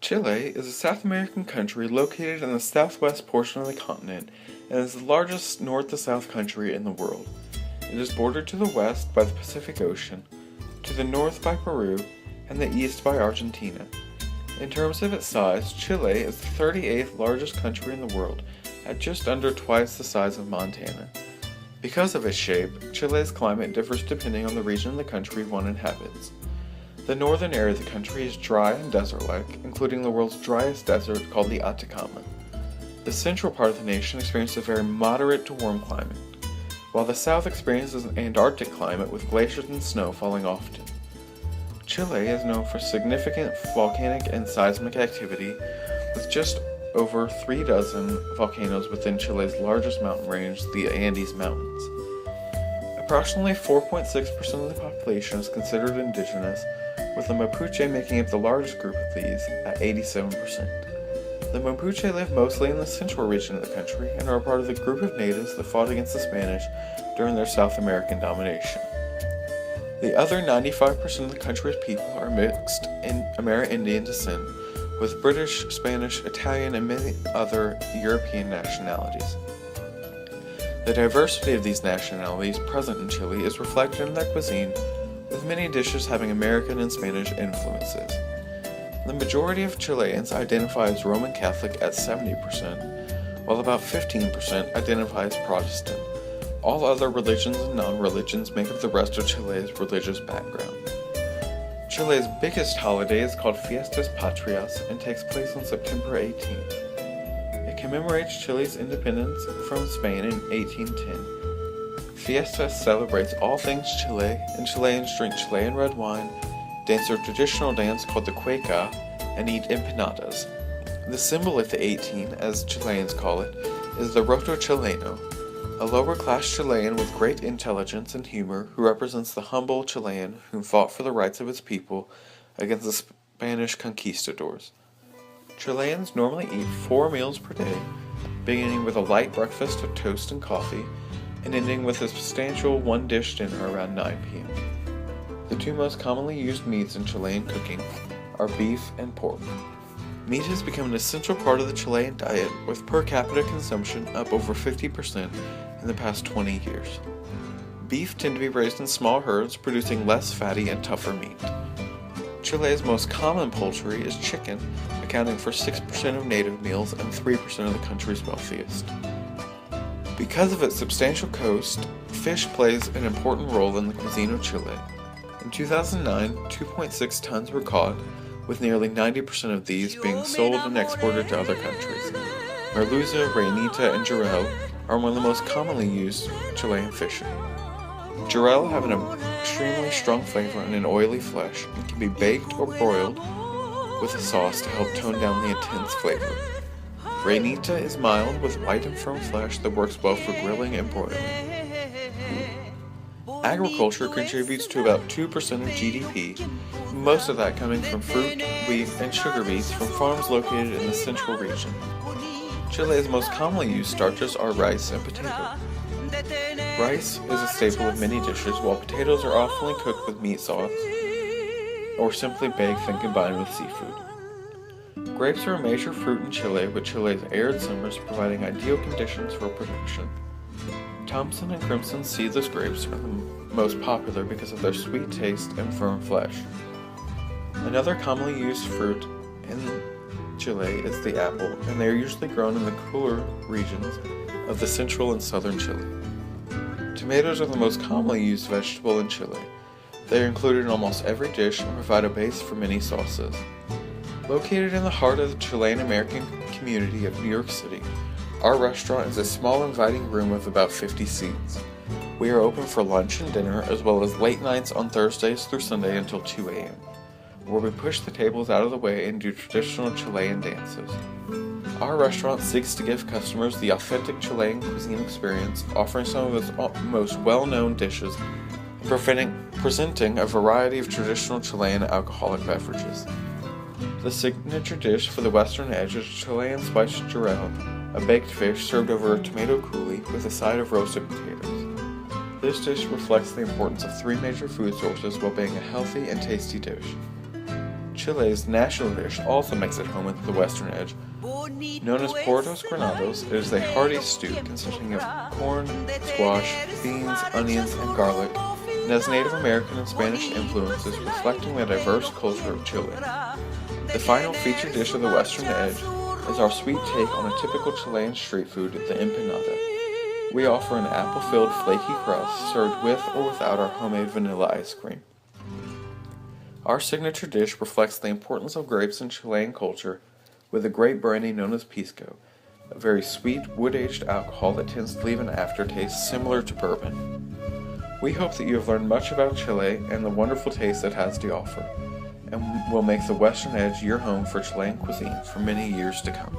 Chile is a South American country located in the southwest portion of the continent and is the largest north to south country in the world. It is bordered to the west by the Pacific Ocean, to the north by Peru, and the east by Argentina. In terms of its size, Chile is the 38th largest country in the world, at just under twice the size of Montana. Because of its shape, Chile's climate differs depending on the region of the country one inhabits. The northern area of the country is dry and desert-like, including the world's driest desert called the Atacama. The central part of the nation experiences a very moderate to warm climate, while the south experiences an Antarctic climate with glaciers and snow falling often. Chile is known for significant volcanic and seismic activity, with just over 3 dozen volcanoes within Chile's largest mountain range, the Andes Mountains. Approximately 4.6% of the population is considered indigenous, with the Mapuche making up the largest group of these at 87%. The Mapuche live mostly in the central region of the country and are a part of the group of natives that fought against the Spanish during their South American domination. The other 95% of the country's people are mixed in Amerindian descent, with British, Spanish, Italian, and many other European nationalities. The diversity of these nationalities present in Chile is reflected in their cuisine, with many dishes having American and Spanish influences. The majority of Chileans identify as Roman Catholic at 70%, while about 15% identify as Protestant. All other religions and non-religions make up the rest of Chile's religious background. Chile's biggest holiday is called Fiestas Patrias and takes place on September 18th. It commemorates Chile's independence from Spain in 1810. Fiestas celebrates all things Chile, and Chileans drink Chilean red wine, dance their traditional dance called the cueca, and eat empanadas. The symbol of the 18, as Chileans call it, is the roto chileno, a lower-class Chilean with great intelligence and humor who represents the humble Chilean who fought for the rights of his people against the Spanish conquistadors. Chileans normally eat 4 meals per day, beginning with a light breakfast of toast and coffee, and ending with a substantial one-dish dinner around 9 p.m. The two most commonly used meats in Chilean cooking are beef and pork. Meat has become an essential part of the Chilean diet, with per capita consumption up over 50% in the past 20 years. Beef tend to be raised in small herds, producing less fatty and tougher meat. Chile's most common poultry is chicken, accounting for 6% of native meals and 3% of the country's wealthiest. Because of its substantial coast, fish plays an important role in the cuisine of Chile. In 2009, 2.6 tons were caught, with nearly 90% of these being sold and exported to other countries. Merluza, reinita, and jurel are one of the most commonly used Chilean fish. Jurel have an extremely strong flavor and an oily flesh and can be baked or broiled with a sauce to help tone down the intense flavor. Reinita is mild with white and firm flesh that works well for grilling and broiling. Agriculture contributes to about 2% of GDP, most of that coming from fruit, wheat, and sugar beets from farms located in the central region. Chile's most commonly used starches are rice and potato. Rice is a staple of many dishes, while potatoes are often cooked with meat sauce or simply baked and combined with seafood. Grapes are a major fruit in Chile, with Chile's arid summers providing ideal conditions for production. Thompson and Crimson seedless grapes are the most popular because of their sweet taste and firm flesh. Another commonly used fruit in Chile is the apple, and they are usually grown in the cooler regions of the central and southern Chile. Tomatoes are the most commonly used vegetable in Chile. They are included in almost every dish and provide a base for many sauces. Located in the heart of the Chilean-American community of New York City, our restaurant is a small inviting room with about 50 seats. We are open for lunch and dinner, as well as late nights on Thursdays through Sunday until 2 a.m., where we push the tables out of the way and do traditional Chilean dances. Our restaurant seeks to give customers the authentic Chilean cuisine experience, offering some of its most well-known dishes and presenting a variety of traditional Chilean alcoholic beverages. The signature dish for the western edge is Chilean spiced jurel, a baked fish served over a tomato coulis with a side of roasted potatoes. This dish reflects the importance of 3 major food sources while being a healthy and tasty dish. Chile's national dish also makes it home at the western edge. Known as Portos Granados, it is a hearty stew consisting of corn, squash, beans, onions, and garlic, and has Native American and Spanish influences reflecting the diverse culture of Chile. The final featured dish of the western edge is our sweet take on a typical Chilean street food, the empanada. We offer an apple-filled flaky crust served with or without our homemade vanilla ice cream. Our signature dish reflects the importance of grapes in Chilean culture with a grape brandy known as pisco, a very sweet, wood-aged alcohol that tends to leave an aftertaste similar to bourbon. We hope that you have learned much about Chile and the wonderful taste it has to offer, and will make the Western Edge your home for Chilean cuisine for many years to come.